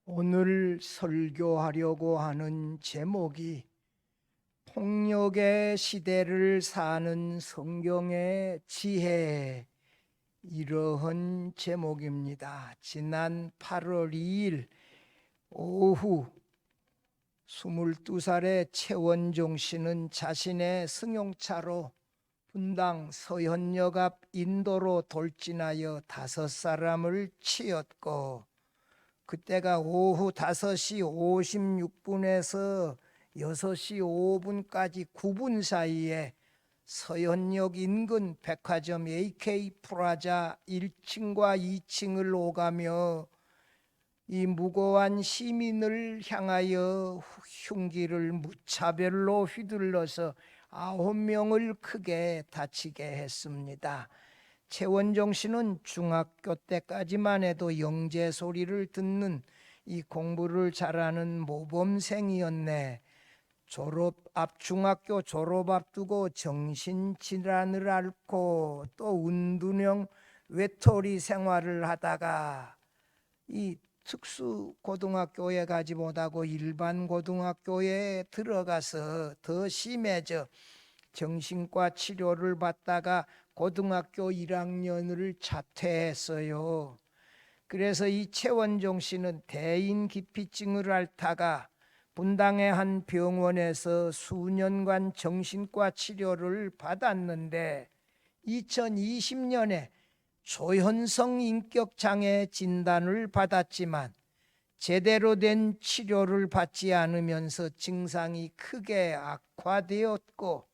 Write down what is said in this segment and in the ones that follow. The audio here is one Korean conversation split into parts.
오늘 설교하려고 하는 제목이 폭력의 시대를 사는 성경의 지혜, 이러한 제목입니다. 지난 8월 2일 오후 22살의 최원종 씨는 자신의 승용차로 분당 서현역 앞 인도로 돌진하여 5사람을 치었고, 그때가 오후 5시 56분에서 6시 5분까지 9분 사이에 서현역 인근 백화점 AK 프라자 1층과 2층을 오가며 이 무고한 시민을 향하여 흉기를 무차별로 휘둘러서 9명을 크게 다치게 했습니다. 최원종 씨는 중학교 때까지만 해도 영재 소리를 듣는 이 공부를 잘하는 모범생이었네. 중학교 졸업 앞두고 정신질환을 앓고 또 은둔형 외톨이 생활을 하다가 이 특수 고등학교에 가지 못하고 일반 고등학교에 들어가서 더 심해져 정신과 치료를 받다가 고등학교 1학년을 자퇴했어요. 그래서 이 최원종 씨는 대인기피증을 앓다가 분당의 한 병원에서 수년간 정신과 치료를 받았는데 2020년에 조현성 인격장애 진단을 받았지만 제대로 된 치료를 받지 않으면서 증상이 크게 악화되었고,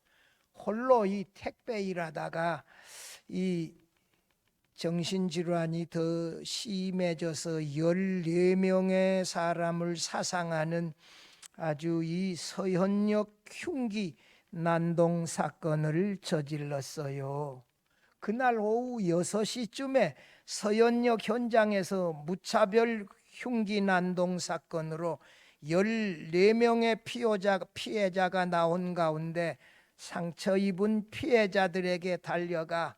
홀로 이 택배 일하다가 이 정신질환이 더 심해져서 14명의 사람을 사상하는 아주 이 서현역 흉기 난동 사건을 저질렀어요. 그날 오후 6시쯤에 서현역 현장에서 무차별 흉기 난동 사건으로 14명의 피해자가 나온 가운데 상처 입은 피해자들에게 달려가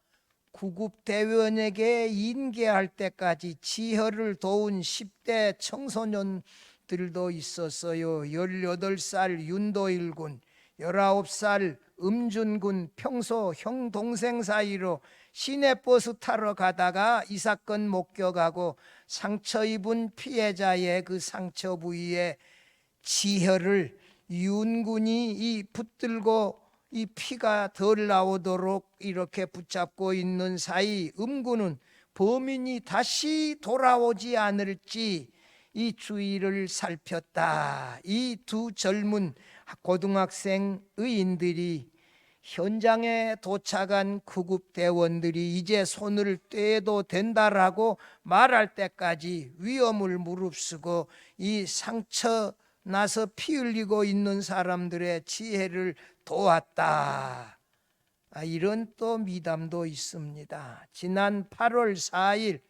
구급대원에게 인계할 때까지 지혈을 도운 10대 청소년들도 있었어요. 18살 윤도일 군, 19살 음준 군 평소 형 동생 사이로 시내버스 타러 가다가 이 사건 목격하고 상처 입은 피해자의 그 상처 부위에 지혈을 윤군이 이 붙들고 이 피가 덜 나오도록 이렇게 붙잡고 있는 사이 음군은 범인이 다시 돌아오지 않을지 이 주위를 살폈다. 이 두 젊은 고등학생 의인들이 현장에 도착한 구급대원들이 이제 손을 떼도 된다라고 말할 때까지 위험을 무릅쓰고 이 상처 나서 피 흘리고 있는 사람들의 지혜를 도왔다. 이런 또 미담도 있습니다. 지난 8월 4일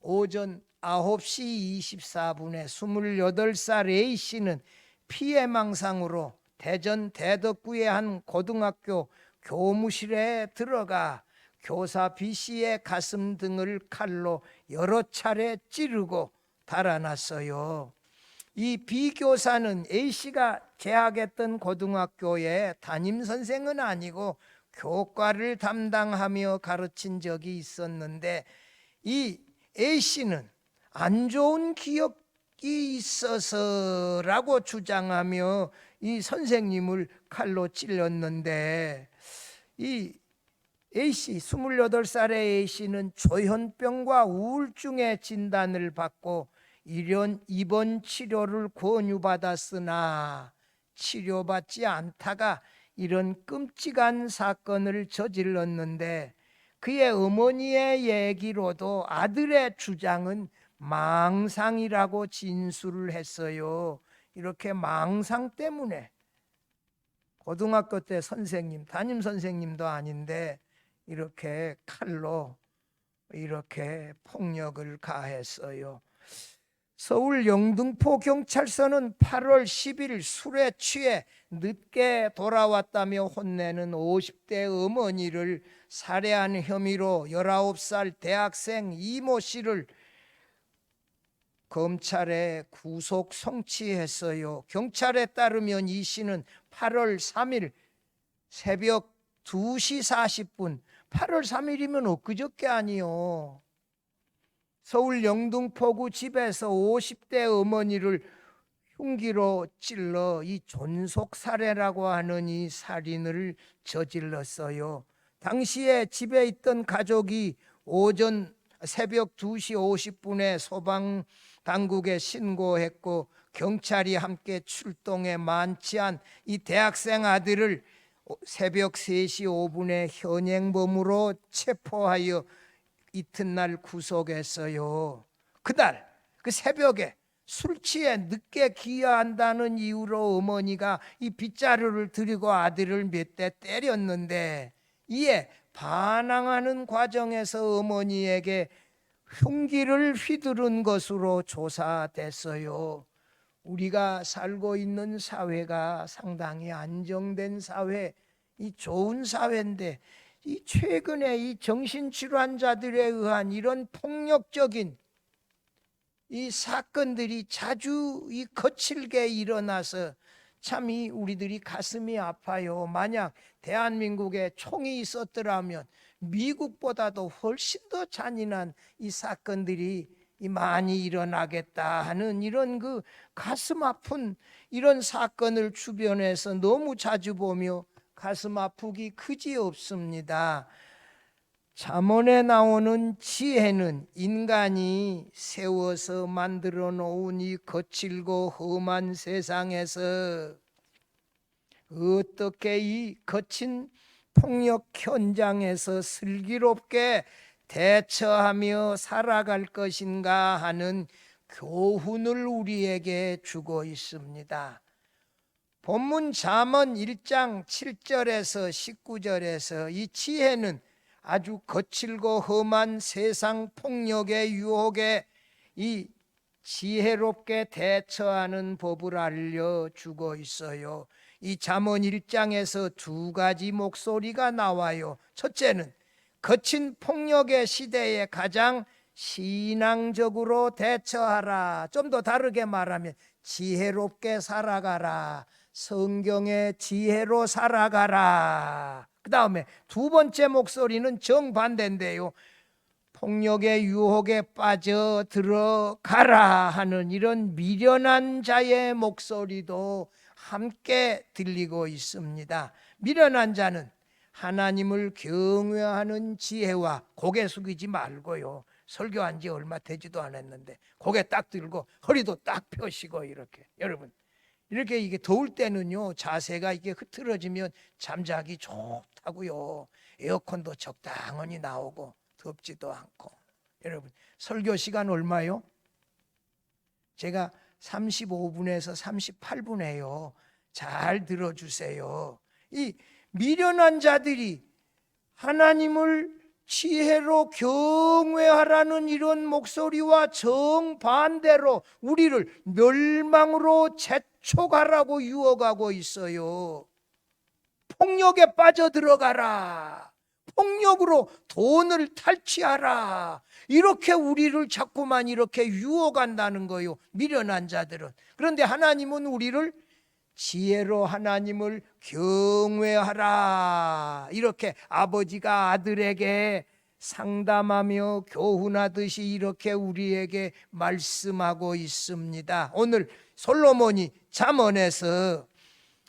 오전 9시 24분에 28살 A씨는 피해망상으로 대전 대덕구의 한 고등학교 교무실에 들어가 교사 B씨의 가슴 등을 칼로 여러 차례 찌르고 달아났어요. 이 B교사는 A씨가 재학했던 고등학교의 담임선생은 아니고 교과를 담당하며 가르친 적이 있었는데, 이 A씨는 안 좋은 기억이 있어서라고 주장하며 이 선생님을 칼로 찔렀는데, 이 A씨, 28살의 A씨는 조현병과 우울증의 진단을 받고 입원 치료를 권유받았으나 치료받지 않다가 이런 끔찍한 사건을 저질렀는데, 그의 어머니의 얘기로도 아들의 주장은 망상이라고 진술을 했어요. 이렇게 망상 때문에 고등학교 때 선생님, 담임 선생님도 아닌데 이렇게 칼로 이렇게 폭력을 가했어요. 서울 영등포 경찰서는 8월 10일 술에 취해 늦게 돌아왔다며 혼내는 50대 어머니를 살해한 혐의로 19살 대학생 이모 씨를 검찰에 구속 송치했어요. 경찰에 따르면 이 씨는 8월 3일 새벽 2시 40분, 8월 3일이면 엊그저께 아니요. 서울 영등포구 집에서 50대 어머니를 흉기로 찔러 이 존속살해라고 하는 이 살인을 저질렀어요. 당시에 집에 있던 가족이 새벽 2시 50분에 소방당국에 신고했고 경찰이 함께 출동해 만취한 이 대학생 아들을 새벽 3시 5분에 현행범으로 체포하여 이튿날 구속했어요. 그날 그 새벽에 술 취해 늦게 귀화한다는 이유로 어머니가 이 빗자루를 들이고 아들을 몇 대 때렸는데 이에 반항하는 과정에서 어머니에게 흉기를 휘두른 것으로 조사됐어요. 우리가 살고 있는 사회가 상당히 안정된 사회, 이 좋은 사회인데 이 최근에 이 정신질환자들에 의한 이런 폭력적인 이 사건들이 자주 이 거칠게 일어나서 참 이 우리들이 가슴이 아파요. 만약 대한민국에 총이 있었더라면 미국보다도 훨씬 더 잔인한 이 사건들이 많이 일어나겠다 하는 이런 그 가슴 아픈 이런 사건을 주변에서 너무 자주 보며 가슴 아프기 그지없습니다. 잠언에 나오는 지혜는 인간이 세워서 만들어 놓은 이 거칠고 험한 세상에서 어떻게 이 거친 폭력 현장에서 슬기롭게 대처하며 살아갈 것인가 하는 교훈을 우리에게 주고 있습니다. 본문 잠언 1장 7절에서 19절에서 이 지혜는 아주 거칠고 험한 세상 폭력의 유혹에 이 지혜롭게 대처하는 법을 알려주고 있어요. 이 잠언 1장에서 두 가지 목소리가 나와요. 첫째는 거친 폭력의 시대에 가장 신앙적으로 대처하라. 좀 더 다르게 말하면 지혜롭게 살아가라. 성경의 지혜로 살아가라. 그 다음에 두 번째 목소리는 정반대인데요. 폭력의 유혹에 빠져 들어가라 하는 이런 미련한 자의 목소리도 함께 들리고 있습니다. 미련한 자는 하나님을 경외하는 지혜와 고개 숙이지 말고요. 설교한 지 얼마 되지도 않았는데 고개 딱 들고 허리도 딱 펴시고 이렇게 여러분 이렇게 이게 더울 때는요 자세가 이게 흐트러지면 잠자기 좋다고요. 에어컨도 적당히 나오고 덥지도 않고. 여러분 설교 시간 얼마요? 제가 35분에서 38분에요. 잘 들어주세요. 이 미련한 자들이 하나님을 지혜로 경외하라는 이런 목소리와 정반대로 우리를 멸망으로 재촉하라고 유혹하고 있어요. 폭력에 빠져들어가라. 폭력으로 돈을 탈취하라. 이렇게 우리를 자꾸만 이렇게 유혹한다는 거예요. 미련한 자들은. 그런데 하나님은 우리를 지혜로 하나님을 경외하라. 이렇게 아버지가 아들에게 상담하며 교훈하듯이 이렇게 우리에게 말씀하고 있습니다. 오늘 솔로몬이 잠언에서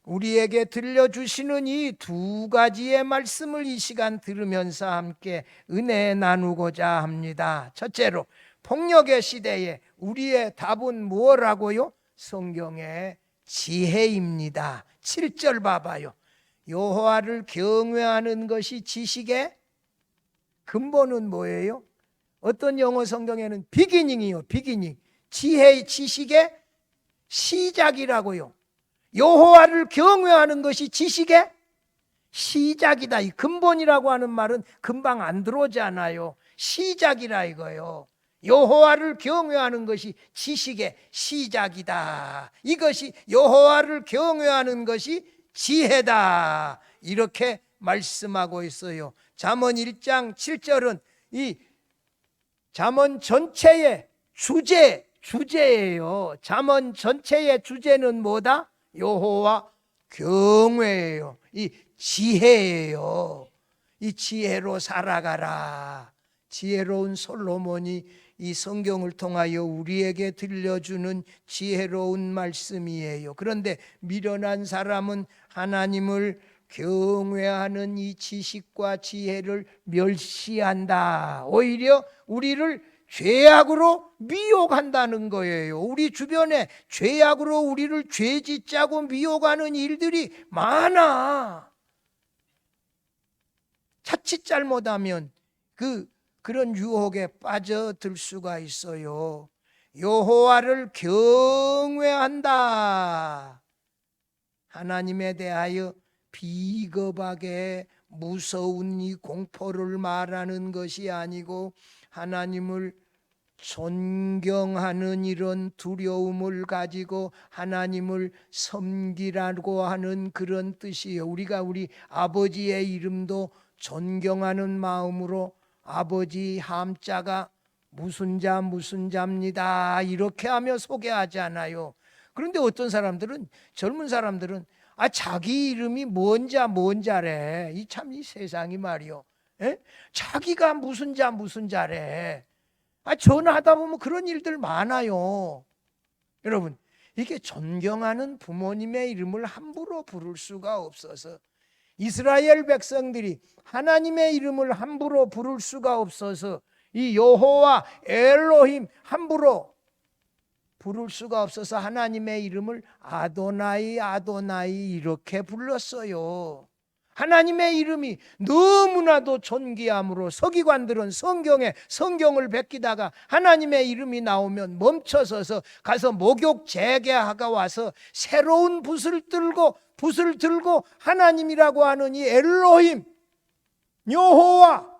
우리에게 들려주시는 이 두 가지의 말씀을 이 시간 들으면서 함께 은혜 나누고자 합니다. 첫째로 폭력의 시대에 우리의 답은 뭐라고요? 성경의 지혜입니다. 7절 봐봐요. 여호와를 경외하는 것이 지식의 근본은 뭐예요? 어떤 영어 성경에는 비기닝이요. 비기닝. 지혜의 지식의 시작이라고요. 여호와를 경외하는 것이 지식의 시작이다. 이 근본이라고 하는 말은 금방 안 들어오잖아요. 시작이라 이거요. 여호와를 경외하는 것이 지식의 시작이다. 이것이 여호와를 경외하는 것이 지혜다. 이렇게 말씀하고 있어요. 잠언 1장 7절은 이 잠언 전체의 주제, 주제예요. 잠언 전체의 주제는 뭐다? 여호와 경외예요. 이 지혜예요. 이 지혜로 살아가라. 지혜로운 솔로몬이 이 성경을 통하여 우리에게 들려주는 지혜로운 말씀이에요. 그런데 미련한 사람은 하나님을 경외하는 이 지식과 지혜를 멸시한다. 오히려 우리를 죄악으로 미혹한다는 거예요. 우리 주변에 죄악으로 우리를 죄짓자고 미혹하는 일들이 많아. 자칫 잘못하면 그런 유혹에 빠져들 수가 있어요. 여호와를 경외한다. 하나님에 대하여 비겁하게 무서운 이 공포를 말하는 것이 아니고 하나님을 존경하는 이런 두려움을 가지고 하나님을 섬기라고 하는 그런 뜻이에요. 우리가 우리 아버지의 이름도 존경하는 마음으로 아버지 함자가 무슨 자입니다 이렇게 하며 소개하잖아요. 그런데 어떤 사람들은, 젊은 사람들은 자기 이름이 뭔자래. 이 세상이 말이요. 자기가 무슨 자래. 전화하다 보면 그런 일들 많아요. 여러분, 이게 존경하는 부모님의 이름을 함부로 부를 수가 없어서, 이스라엘 백성들이 하나님의 이름을 함부로 부를 수가 없어서 이 여호와 엘로힘 함부로 부를 수가 없어서 하나님의 이름을 아도나이 이렇게 불렀어요. 하나님의 이름이 너무나도 존귀함으로 서기관들은 성경을 베끼다가 하나님의 이름이 나오면 멈춰서서 가서 목욕 재개하가 와서 새로운 붓을 들고 하나님이라고 하는 이 엘로힘, 여호와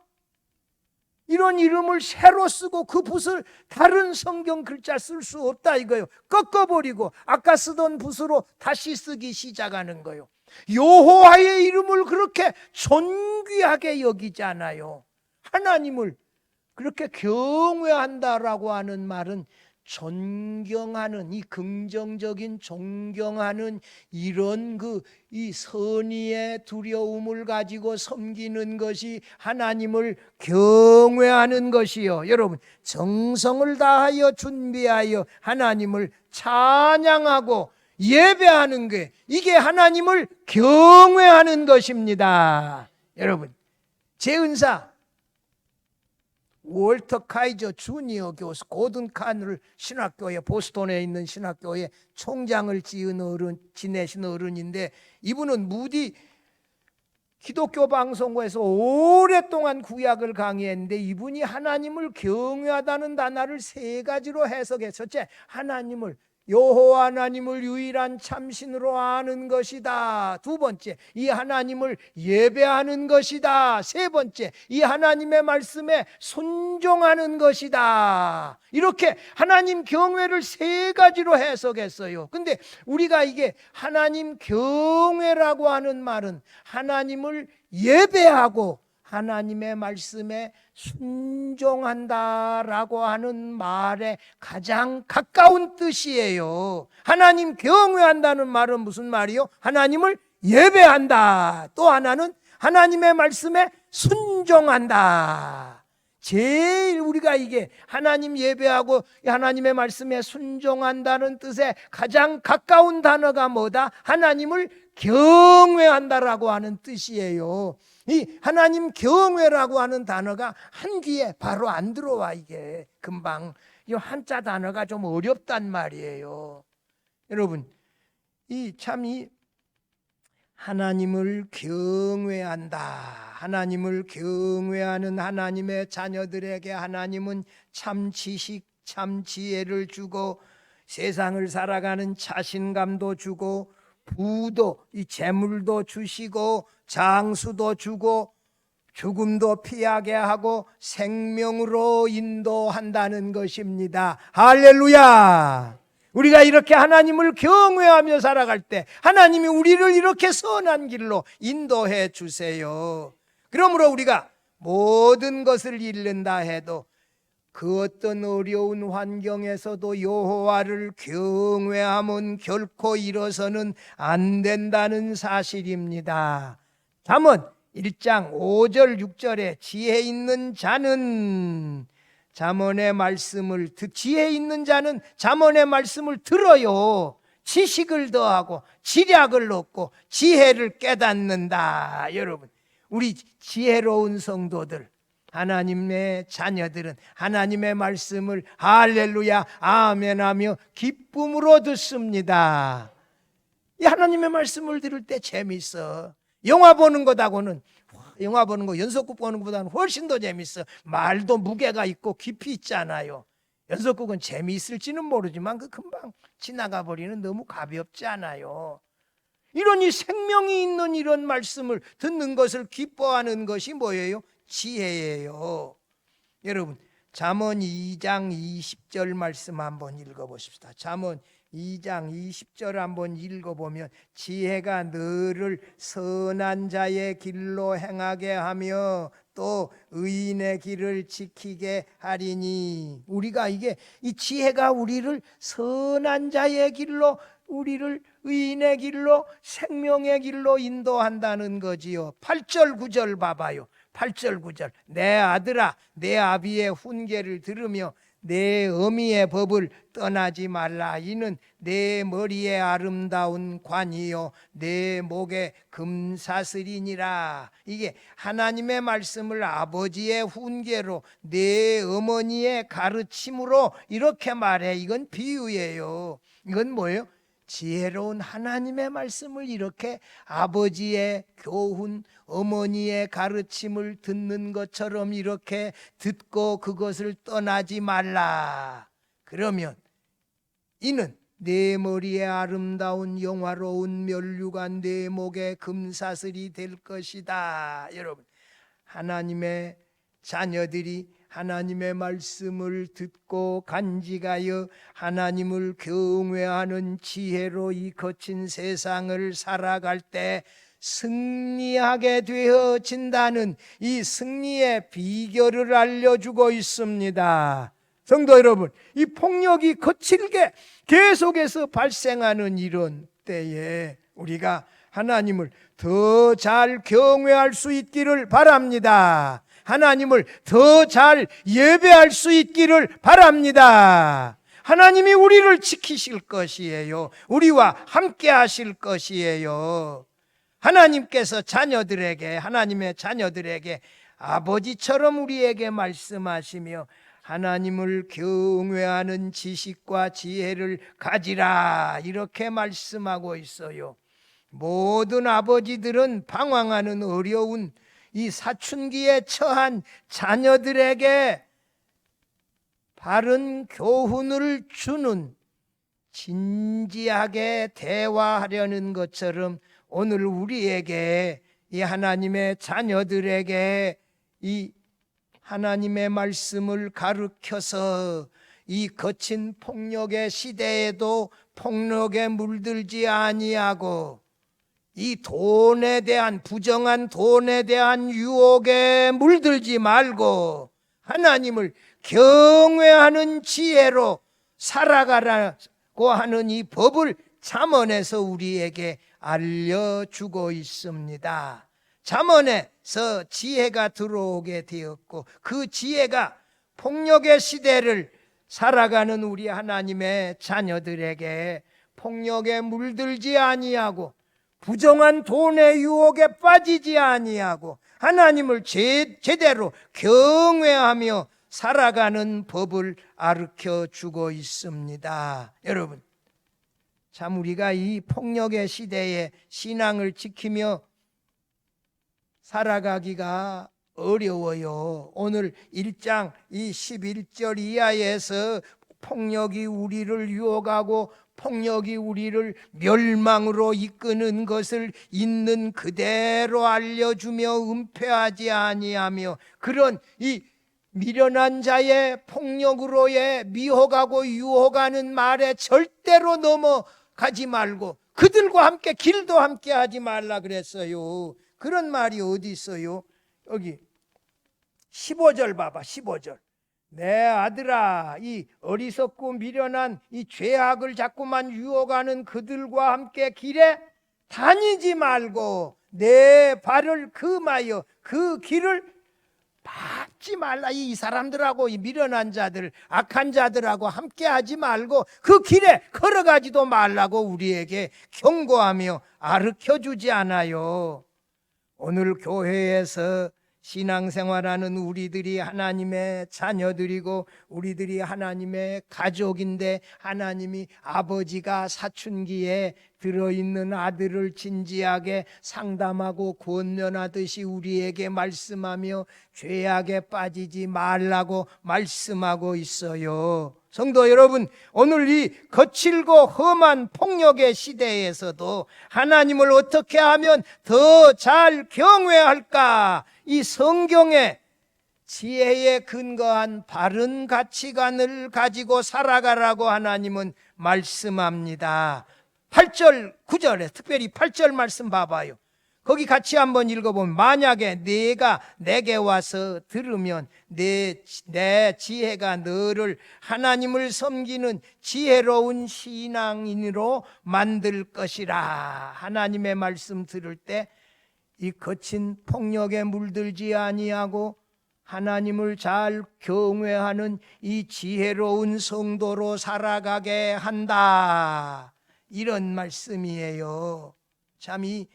이런 이름을 새로 쓰고 그 붓을 다른 성경 글자 쓸 수 없다 이거예요. 꺾어버리고 아까 쓰던 붓으로 다시 쓰기 시작하는 거예요. 여호와의 이름을 그렇게 존귀하게 여기잖아요. 하나님을 그렇게 경외한다라고 하는 말은 존경하는, 이 긍정적인 존경하는 이런 이 선의의 두려움을 가지고 섬기는 것이 하나님을 경외하는 것이요. 여러분, 정성을 다하여 준비하여 하나님을 찬양하고 예배하는 게, 이게 하나님을 경외하는 것입니다. 여러분, 제 은사 월터 카이저 주니어 교수 고든 칸을 신학교에, 보스턴에 있는 신학교에 총장을 지내신 어른인데, 이분은 무디 기독교 방송국에서 오랫동안 구약을 강의했는데, 이분이 하나님을 경외하다는 단어를 세 가지로 해석해. 첫째, 여호와 하나님을 유일한 참신으로 아는 것이다. 두 번째, 이 하나님을 예배하는 것이다. 세 번째, 이 하나님의 말씀에 순종하는 것이다. 이렇게 하나님 경외를 세 가지로 해석했어요. 근데 우리가 이게 하나님 경외라고 하는 말은 하나님을 예배하고 하나님의 말씀에 순종한다라고 하는 말에 가장 가까운 뜻이에요. 하나님 경외한다는 말은 무슨 말이요? 하나님을 예배한다. 또 하나는 하나님의 말씀에 순종한다. 제일 우리가 이게 하나님 예배하고 하나님의 말씀에 순종한다는 뜻에 가장 가까운 단어가 뭐다? 하나님을 경외한다라고 하는 뜻이에요. 이 하나님 경외라고 하는 단어가 한 귀에 바로 안 들어와. 이게 금방 이 한자 단어가 좀 어렵단 말이에요. 여러분, 이 하나님을 경외한다. 하나님을 경외하는 하나님의 자녀들에게 하나님은 참 지식, 참 지혜를 주고 세상을 살아가는 자신감도 주고 부도, 이 재물도 주시고 장수도 주고 죽음도 피하게 하고 생명으로 인도한다는 것입니다. 할렐루야! 우리가 이렇게 하나님을 경외하며 살아갈 때 하나님이 우리를 이렇게 선한 길로 인도해 주세요. 그러므로 우리가 모든 것을 잃는다 해도 그 어떤 어려운 환경에서도 여호와를 경외함은 결코 잃어서는 안 된다는 사실입니다. 잠언 1장 5절 6절에 지혜 있는 자는 잠언의 말씀을 지혜 있는 자는 잠언의 말씀을 들어요. 지식을 더하고 지략을 얻고 지혜를 깨닫는다. 여러분, 우리 지혜로운 성도들, 하나님의 자녀들은 하나님의 말씀을 할렐루야 아멘하며 기쁨으로 듣습니다. 이 하나님의 말씀을 들을 때 재밌어. 영화 보는 것하고는, 영화 보는 거 연속극 보는 것보다는 훨씬 더 재밌어. 말도 무게가 있고 깊이 있잖아요. 연속극은 재미있을지는 모르지만 그 금방 지나가 버리는, 너무 가볍지 않아요. 이런 이 생명이 있는 이런 말씀을 듣는 것을 기뻐하는 것이 뭐예요? 지혜예요. 여러분, 잠언 2장 20절 말씀 한번 읽어보십시다. 잠언 2장 20절 한번 읽어보면 지혜가 너를 선한 자의 길로 행하게 하며 또 의인의 길을 지키게 하리니. 우리가 이 지혜가 우리를 선한 자의 길로, 우리를 의인의 길로, 생명의 길로 인도한다는 거지요. 8절 9절 봐봐요. 8절 9절 내 아들아 내 아비의 훈계를 들으며 내 어미의 법을 떠나지 말라. 이는 내 머리에 아름다운 관이요 내 목에 금사슬이니라. 이게 하나님의 말씀을 아버지의 훈계로 내 어머니의 가르침으로 이렇게 말해. 이건 비유예요. 이건 뭐예요? 지혜로운 하나님의 말씀을 이렇게 아버지의 교훈, 어머니의 가르침을 듣는 것처럼 이렇게 듣고 그것을 떠나지 말라. 그러면 이는 내 머리에 아름다운 영화로운 면류가 내 목에 금사슬이 될 것이다. 여러분, 하나님의 자녀들이 하나님의 말씀을 듣고 간직하여 하나님을 경외하는 지혜로 이 거친 세상을 살아갈 때 승리하게 되어진다는 이 승리의 비결을 알려주고 있습니다. 성도 여러분, 이 폭력이 거칠게 계속해서 발생하는 이런 때에 우리가 하나님을 더 잘 경외할 수 있기를 바랍니다. 하나님을 더 잘 예배할 수 있기를 바랍니다. 하나님이 우리를 지키실 것이에요. 우리와 함께 하실 것이에요. 하나님께서 자녀들에게, 하나님의 자녀들에게 아버지처럼 우리에게 말씀하시며 하나님을 경외하는 지식과 지혜를 가지라 이렇게 말씀하고 있어요. 모든 아버지들은 방황하는 어려운 이 사춘기에 처한 자녀들에게 바른 교훈을 주는, 진지하게 대화하려는 것처럼 오늘 우리에게, 이 하나님의 자녀들에게 이 하나님의 말씀을 가르쳐서 이 거친 폭력의 시대에도 폭력에 물들지 아니하고 이 돈에 대한, 부정한 돈에 대한 유혹에 물들지 말고 하나님을 경외하는 지혜로 살아가라고 하는 이 법을 잠언에서 우리에게 알려주고 있습니다. 잠언에서 지혜가 들어오게 되었고 그 지혜가 폭력의 시대를 살아가는 우리 하나님의 자녀들에게 폭력에 물들지 아니하고 부정한 돈의 유혹에 빠지지 아니하고 하나님을 제대로 경외하며 살아가는 법을 가르쳐 주고 있습니다. 여러분, 참 우리가 이 폭력의 시대에 신앙을 지키며 살아가기가 어려워요. 오늘 1장 이 11절 이하에서 폭력이 우리를 유혹하고 폭력이 우리를 멸망으로 이끄는 것을 있는 그대로 알려주며 은폐하지 아니하며 그런 이 미련한 자의 폭력으로의 미혹하고 유혹하는 말에 절대로 넘어가지 말고 그들과 함께 길도 함께 하지 말라 그랬어요. 그런 말이 어디 있어요? 여기 15절 봐봐. 15절 내 아들아, 이 어리석고 미련한 이 죄악을 자꾸만 유혹하는 그들과 함께 길에 다니지 말고 내 발을 금하여 그 길을 밟지 말라. 이 사람들하고, 이 미련한 자들, 악한 자들하고 함께 하지 말고 그 길에 걸어가지도 말라고 우리에게 경고하며 가르쳐 주지 않아요. 오늘 교회에서 신앙생활하는 우리들이 하나님의 자녀들이고 우리들이 하나님의 가족인데, 하나님이 아버지가 사춘기에 들어있는 아들을 진지하게 상담하고 권면하듯이 우리에게 말씀하며 죄악에 빠지지 말라고 말씀하고 있어요. 성도 여러분, 오늘 이 거칠고 험한 폭력의 시대에서도 하나님을 어떻게 하면 더 잘 경외할까? 이 성경의 지혜에 근거한 바른 가치관을 가지고 살아가라고 하나님은 말씀합니다. 8절 9절에 특별히 8절 말씀 봐봐요. 거기 같이 한번 읽어보면, 만약에 네가 내게 와서 들으면 내 지혜가 너를 하나님을 섬기는 지혜로운 신앙인으로 만들 것이라. 하나님의 말씀 들을 때 이 거친 폭력에 물들지 아니하고 하나님을 잘 경외하는 이 지혜로운 성도로 살아가게 한다, 이런 말씀이에요. 참, 이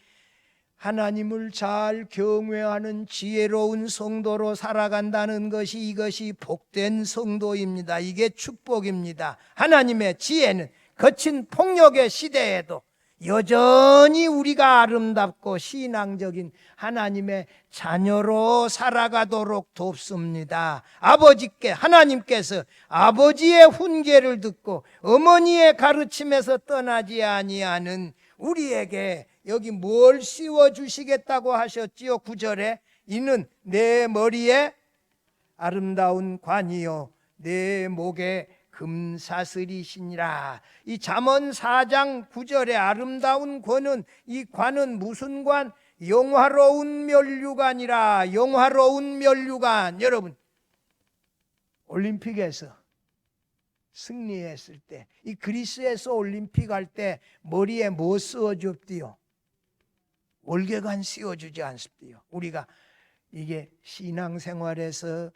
하나님을 잘 경외하는 지혜로운 성도로 살아간다는 것이, 이것이 복된 성도입니다. 이게 축복입니다. 하나님의 지혜는 거친 폭력의 시대에도 여전히 우리가 아름답고 신앙적인 하나님의 자녀로 살아가도록 돕습니다. 하나님께서 아버지의 훈계를 듣고 어머니의 가르침에서 떠나지 아니하는 우리에게 여기 뭘 씌워주시겠다고 하셨지요? 9절에 이는 내 머리에 아름다운 관이요 내 목에 금사슬이시니라. 이 잠언 4장 9절에 아름다운 관은, 이 관은 무슨 관? 영화로운 면류관이라. 영화로운 면류관. 여러분, 올림픽에서 승리했을 때, 이 그리스에서 올림픽 할 때 머리에 뭐 씌워줬디요? 월계관 씌워주지 않습니요? 우리가 이게 신앙생활에서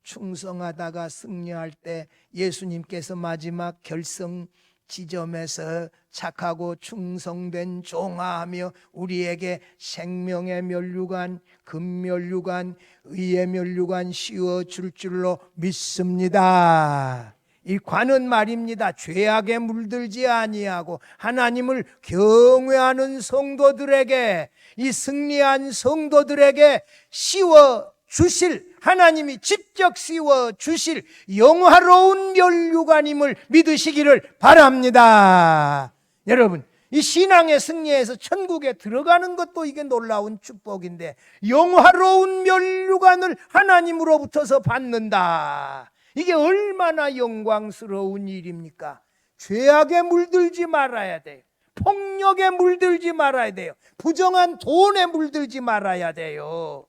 충성하다가 승리할 때 예수님께서 마지막 결성 지점에서 착하고 충성된 종아하며 우리에게 생명의 면류관, 금면류관, 의의 면류관 씌워줄 줄로 믿습니다. 이 관은 말입니다, 죄악에 물들지 아니하고 하나님을 경외하는 성도들에게, 이 승리한 성도들에게 씌워 주실, 하나님이 직접 씌워 주실 영화로운 면류관임을 믿으시기를 바랍니다. 여러분, 이 신앙의 승리에서 천국에 들어가는 것도 이게 놀라운 축복인데, 영화로운 면류관을 하나님으로부터서 받는다, 이게 얼마나 영광스러운 일입니까? 죄악에 물들지 말아야 돼요. 폭력에 물들지 말아야 돼요. 부정한 돈에 물들지 말아야 돼요.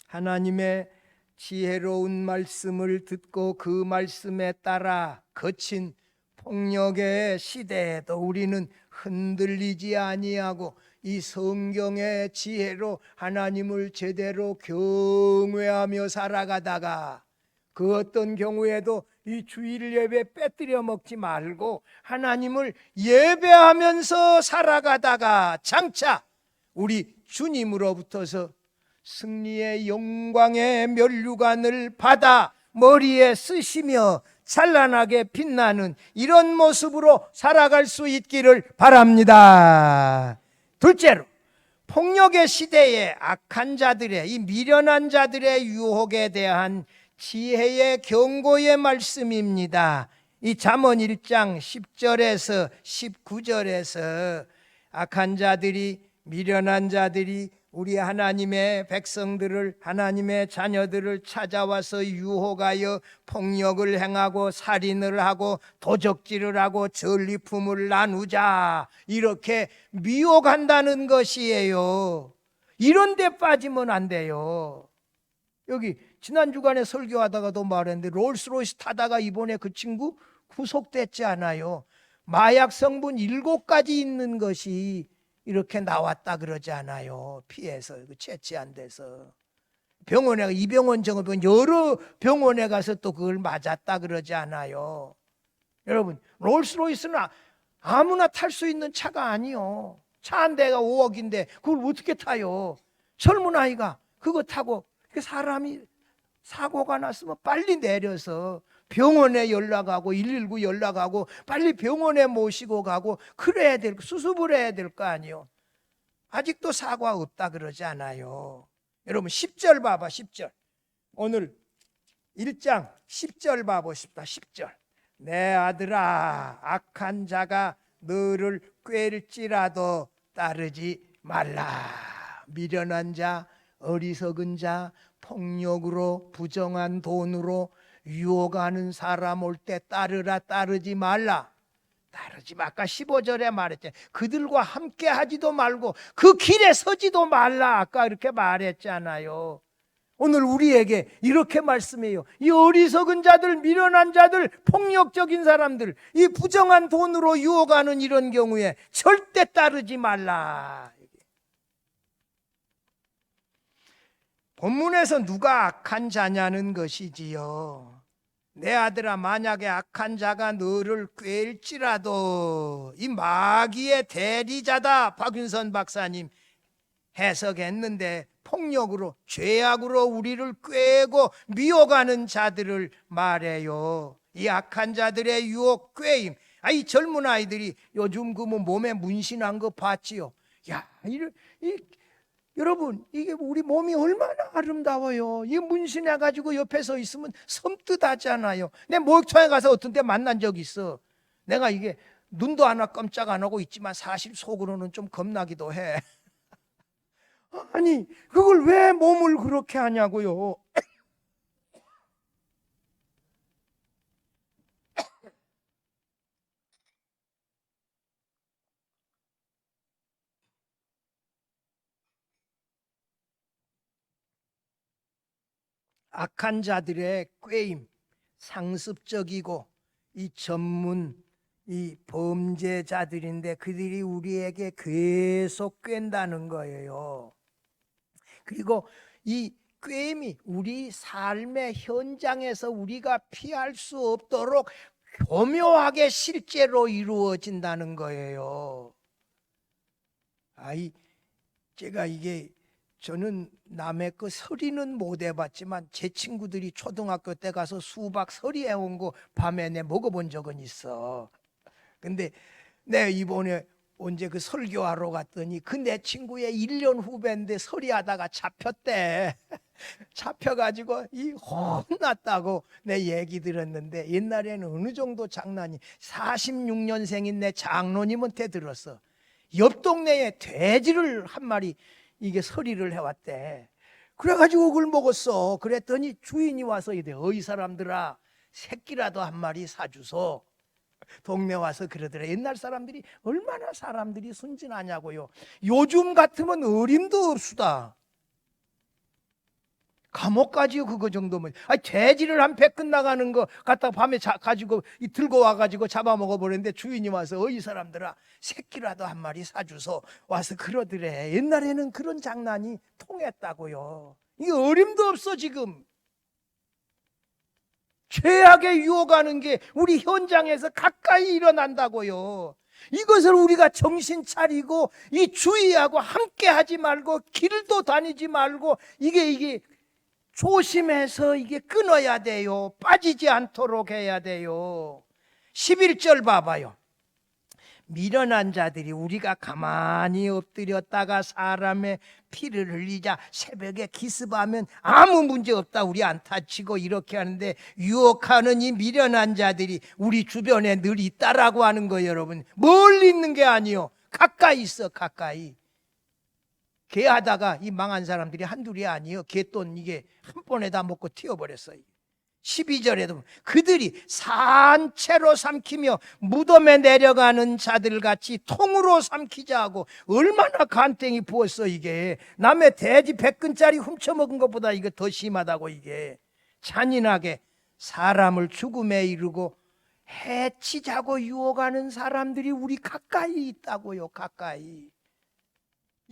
하나님의 지혜로운 말씀을 듣고 그 말씀에 따라 거친 폭력의 시대에도 우리는 흔들리지 아니하고 이 성경의 지혜로 하나님을 제대로 경외하며 살아가다가, 그 어떤 경우에도 이 주일 예배 빼뜨려 먹지 말고 하나님을 예배하면서 살아가다가 장차 우리 주님으로부터서 승리의 영광의 면류관을 받아 머리에 쓰시며 찬란하게 빛나는 이런 모습으로 살아갈 수 있기를 바랍니다. 둘째로, 폭력의 시대에 악한 자들의, 이 미련한 자들의 유혹에 대한 지혜의 경고의 말씀입니다. 이 잠언 1장 10절에서 19절에서 악한 자들이, 미련한 자들이 우리 하나님의 백성들을, 하나님의 자녀들을 찾아와서 유혹하여 폭력을 행하고 살인을 하고 도적질을 하고 전리품을 나누자, 이렇게 미혹한다는 것이에요. 이런 데 빠지면 안 돼요. 여기 지난 주간에 설교하다가도 말했는데 롤스로이스 타다가 이번에 그 친구 구속됐지 않아요. 마약 성분 7가지 있는 것이 이렇게 나왔다 그러지 않아요. 피해서 채취한 데서 병원에 이 병원 저 병원 여러 병원에 가서 또 그걸 맞았다 그러지 않아요. 여러분 롤스로이스는 아무나 탈 수 있는 차가 아니요. 차 한 대가 5억인데 그걸 어떻게 타요? 젊은 아이가 그거 타고 사람이 사고가 났으면 빨리 내려서 병원에 연락하고 119 연락하고 빨리 병원에 모시고 가고 그래야 될 수습을 해야 될 거 아니요. 아직도 사고가 없다 그러지 않아요. 여러분 10절 봐봐. 10절 오늘 1장 10절 봐보십시다. 10절 내 아들아 악한 자가 너를 꾀일지라도 따르지 말라. 미련한 자 어리석은 자 폭력으로 부정한 돈으로 유혹하는 사람 올 때 따르라. 따르지 말라. 따르지 마. 아까 15절에 말했잖아요. 그들과 함께 하지도 말고 그 길에 서지도 말라. 아까 이렇게 말했잖아요. 오늘 우리에게 이렇게 말씀해요. 이 어리석은 자들, 미련한 자들, 폭력적인 사람들, 이 부정한 돈으로 유혹하는 이런 경우에 절대 따르지 말라. 본문에서 누가 악한 자냐는 것이지요. 내 아들아 만약에 악한 자가 너를 꾀일지라도 이 마귀의 대리자다. 박윤선 박사님 해석했는데 폭력으로 죄악으로 우리를 꾀고 미혹하는 자들을 말해요. 이 악한 자들의 유혹 꾀임. 이 젊은 아이들이 요즘 그 몸에 문신한 거 봤지요. 여러분 이게 우리 몸이 얼마나 아름다워요. 이 문신해 가지고 옆에 서 있으면 섬뜩하잖아요. 내 목욕탕에 가서 어떤 때 만난 적 있어. 내가 이게 눈도 하나 깜짝 안 하고 있지만 사실 속으로는 좀 겁나기도 해. 아니 그걸 왜 몸을 그렇게 하냐고요. 악한 자들의 꾀임, 상습적이고 이 전문 이 범죄자들인데 그들이 우리에게 계속 꾀다는 거예요. 그리고 이 꾀임이 우리 삶의 현장에서 우리가 피할 수 없도록 교묘하게 실제로 이루어진다는 거예요. 제가 저는 남의 그 서리는 못 해봤지만 제 친구들이 초등학교 때 가서 수박 서리 해온 거 밤에 내 먹어본 적은 있어. 근데 내 이번에 언제 그 설교하러 갔더니 그 내 친구의 1년 후배인데 서리하다가 잡혔대. 잡혀가지고 혼났다고 내 얘기 들었는데 옛날에는 어느 정도 장난이 46년생인 내 장로님한테 들었어. 옆 동네에 돼지를 한 마리 이게 서리를 해왔대. 그래가지고 그걸 먹었어. 그랬더니 주인이 와서 이래 어이 사람들아 새끼라도 한 마리 사주소. 동네 와서 그러더래. 옛날 사람들이 얼마나 사람들이 순진하냐고요. 요즘 같으면 어림도 없수다. 감옥 가지요. 그거 정도면. 돼지를 한 배 끝나가는 거 갖다 밤에 가지고 들고 와가지고 잡아먹어 버렸는데 주인이 와서 어이 사람들아 새끼라도 한 마리 사주소. 와서 그러더래. 옛날에는 그런 장난이 통했다고요. 이게 어림도 없어 지금. 죄악에 유혹하는 게 우리 현장에서 가까이 일어난다고요. 이것을 우리가 정신 차리고 이 주의하고 함께 하지 말고 길도 다니지 말고 이게 조심해서 이게 끊어야 돼요. 빠지지 않도록 해야 돼요. 11절 봐봐요. 미련한 자들이 우리가 가만히 엎드렸다가 사람의 피를 흘리자 새벽에 기습하면 아무 문제 없다. 우리 안 다치고 이렇게 하는데 유혹하는 이 미련한 자들이 우리 주변에 늘 있다라고 하는 거예요. 여러분 멀리 있는 게 아니요. 가까이 있어. 가까이. 개하다가 이 망한 사람들이 한둘이 아니에요. 개돈 이게 한 번에 다 먹고 튀어버렸어요. 12절에도 그들이 산채로 삼키며 무덤에 내려가는 자들같이 통으로 삼키자 하고, 얼마나 간땡이 부었어. 이게 남의 돼지 100근짜리 훔쳐먹은 것보다 이거 더 심하다고. 이게 잔인하게 사람을 죽음에 이르고 해치자고 유혹하는 사람들이 우리 가까이 있다고요. 가까이.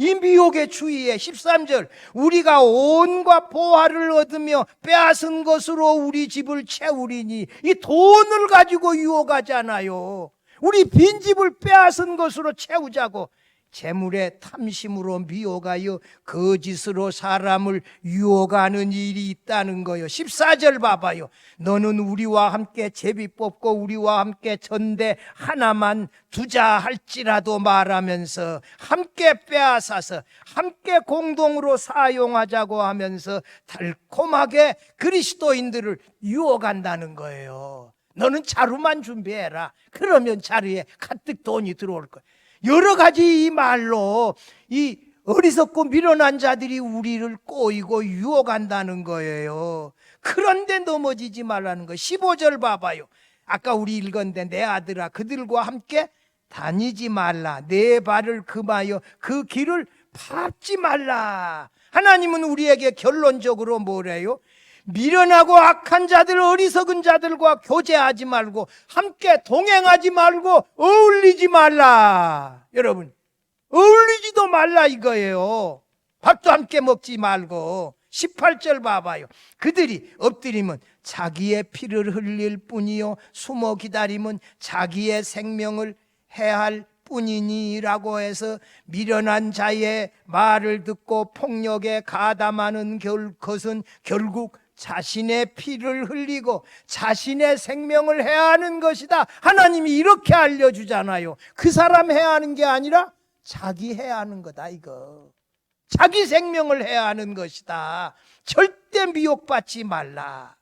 이 미혹의 주의에 13절, 우리가 온과 보화를 얻으며 빼앗은 것으로 우리 집을 채우리니, 이 돈을 가지고 유혹하잖아요. 우리 빈집을 빼앗은 것으로 채우자고. 재물의 탐심으로 미혹하여 거짓으로 사람을 유혹하는 일이 있다는 거예요. 14절 봐봐요. 너는 우리와 함께 제비 뽑고 우리와 함께 전대 하나만 두자 할지라도 말하면서 함께 빼앗아서 함께 공동으로 사용하자고 하면서 달콤하게 그리스도인들을 유혹한다는 거예요. 너는 자루만 준비해라. 그러면 자루에 가득 돈이 들어올 거야. 여러 가지 이 말로 이 어리석고 미련한 자들이 우리를 꼬이고 유혹한다는 거예요. 그런데 넘어지지 말라는 거예요. 15절 봐봐요. 아까 우리 읽었는데, 내 아들아 그들과 함께 다니지 말라. 내 발을 금하여 그 길을 밟지 말라. 하나님은 우리에게 결론적으로 뭐래요? 미련하고 악한 자들, 어리석은 자들과 교제하지 말고, 함께 동행하지 말고, 어울리지 말라. 여러분, 어울리지도 말라 이거예요. 밥도 함께 먹지 말고. 18절 봐봐요. 그들이 엎드리면 자기의 피를 흘릴 뿐이요 숨어 기다리면 자기의 생명을 해할 뿐이니라고 해서, 미련한 자의 말을 듣고 폭력에 가담하는 것은 결국 자신의 피를 흘리고 자신의 생명을 해야 하는 것이다. 하나님이 이렇게 알려주잖아요. 그 사람 해야 하는 게 아니라 자기 해야 하는 거다. 이거 자기 생명을 해야 하는 것이다. 절대 미혹받지 말라.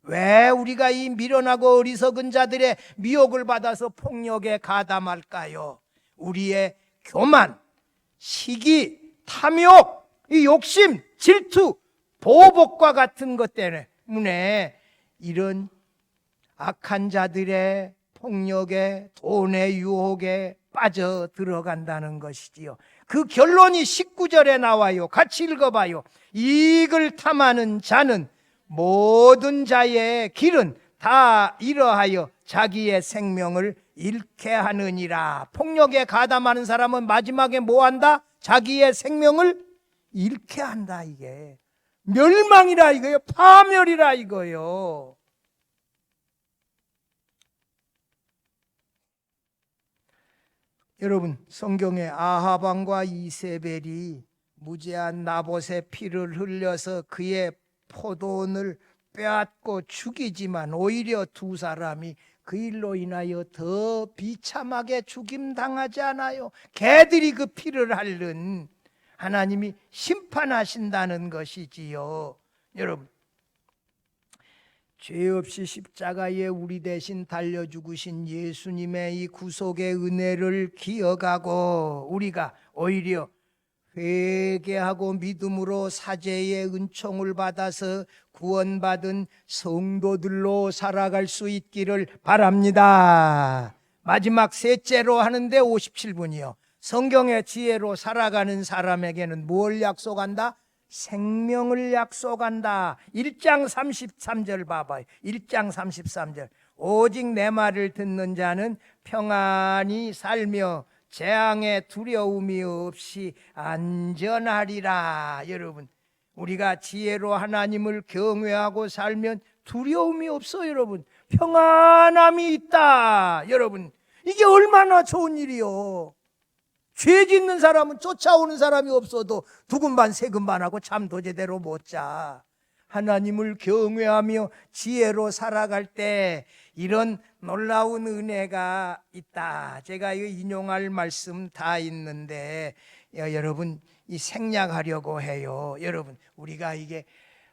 왜 우리가 이 미련하고 어리석은 자들의 미혹을 받아서 폭력에 가담할까요? 우리의 교만, 시기, 탐욕, 이 욕심, 질투, 보복과 같은 것 때문에 이런 악한 자들의 폭력에, 돈의 유혹에 빠져 들어간다는 것이지요. 그 결론이 19절에 나와요. 같이 읽어봐요. 이익을 탐하는 자는 모든 자의 길은 다 이러하여 자기의 생명을 잃게 하느니라. 폭력에 가담하는 사람은 마지막에 뭐 한다? 자기의 생명을 잃게 한다. 이게 멸망이라 이거예요. 파멸이라 이거예요. 여러분, 성경에 아합 왕과 이세벨이 무죄한 나봇의 피를 흘려서 그의 포도원을 빼앗고 죽이지만, 오히려 두 사람이 그 일로 인하여 더 비참하게 죽임당하지 않아요. 개들이 그 피를 핥는, 하나님이 심판하신다는 것이지요. 여러분, 죄 없이 십자가에 우리 대신 달려 죽으신 예수님의 이 구속의 은혜를 기억하고, 우리가 오히려 회개하고 믿음으로 사죄의 은총을 받아서 구원받은 성도들로 살아갈 수 있기를 바랍니다. 마지막 셋째로 하는데 57분이요. 성경의 지혜로 살아가는 사람에게는 뭘 약속한다? 생명을 약속한다. 1장 33절 봐봐요. 1장 33절. 오직 내 말을 듣는 자는 평안히 살며 재앙의 두려움이 없이 안전하리라. 여러분, 우리가 지혜로 하나님을 경외하고 살면 두려움이 없어. 여러분, 평안함이 있다. 여러분, 이게 얼마나 좋은 일이요. 죄 짓는 사람은 쫓아오는 사람이 없어도 두근반 세근반하고 잠도 제대로 못 자. 하나님을 경외하며 지혜로 살아갈 때 이런 놀라운 은혜가 있다. 제가 인용할 말씀 다 있는데 여러분, 이 생략하려고 해요. 여러분, 우리가 이게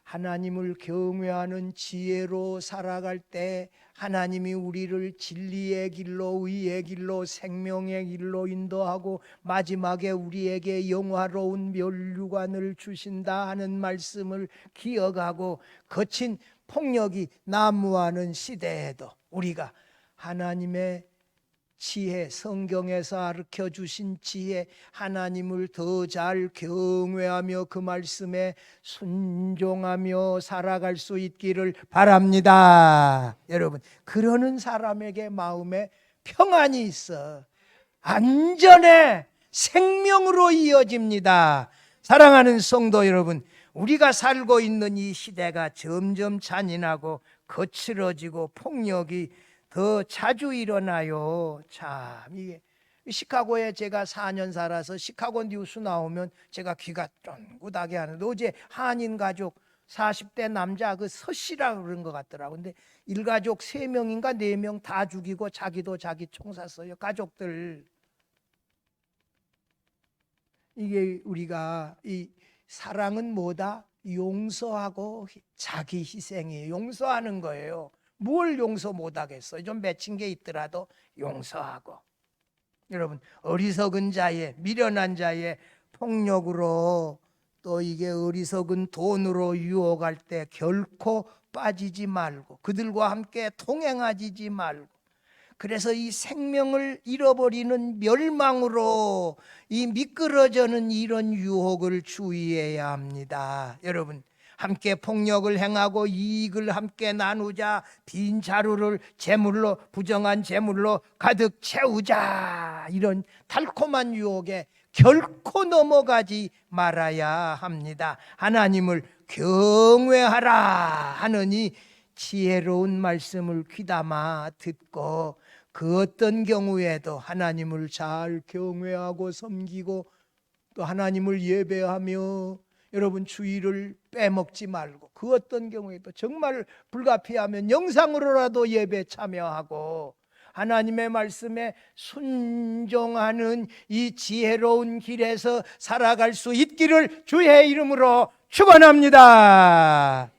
하나님을 경외하는 지혜로 살아갈 때 하나님이 우리를 진리의 길로, 의의 길로, 생명의 길로 인도하고 마지막에 우리에게 영화로운 멸류관을 주신다 하는 말씀을 기억하고, 거친 폭력이 난무하는 시대에도 우리가 하나님의 지혜, 성경에서 가르쳐 주신 지혜, 하나님을 더 잘 경외하며 그 말씀에 순종하며 살아갈 수 있기를 바랍니다. 여러분, 그러는 사람에게 마음에 평안이 있어 안전해 생명으로 이어집니다. 사랑하는 성도 여러분, 우리가 살고 있는 이 시대가 점점 잔인하고 거칠어지고 폭력이 더 자주 일어나요. 참 이게 시카고에 제가 4년 살아서 시카고 뉴스 나오면 제가 귀가 쫑긋하게 하는데 어제 한인 가족 40대 남자 그 서씨라 그런 것 같더라고. 근데 일가족 3명인가 4명 다 죽이고 자기도 자기 총 쐈어요. 가족들. 이게 우리가 이 사랑은 뭐다? 용서하고 자기 희생이에요. 용서하는 거예요. 뭘 용서 못하겠어요? 좀 맺힌 게 있더라도 용서하고. 여러분, 어리석은 자의 미련한 자의 폭력으로 또 이게 어리석은 돈으로 유혹할 때 결코 빠지지 말고 그들과 함께 동행하지 말고, 그래서 이 생명을 잃어버리는 멸망으로 이 미끄러져는 이런 유혹을 주의해야 합니다. 여러분, 함께 폭력을 행하고 이익을 함께 나누자, 빈 자루를 재물로, 부정한 재물로 가득 채우자, 이런 달콤한 유혹에 결코 넘어가지 말아야 합니다. 하나님을 경외하라 하느니 지혜로운 말씀을 귀담아 듣고 그 어떤 경우에도 하나님을 잘 경외하고 섬기고 또 하나님을 예배하며 여러분 주일을 빼먹지 말고 그 어떤 경우에도 정말 불가피하면 영상으로라도 예배 참여하고 하나님의 말씀에 순종하는 이 지혜로운 길에서 살아갈 수 있기를 주의 이름으로 축원합니다.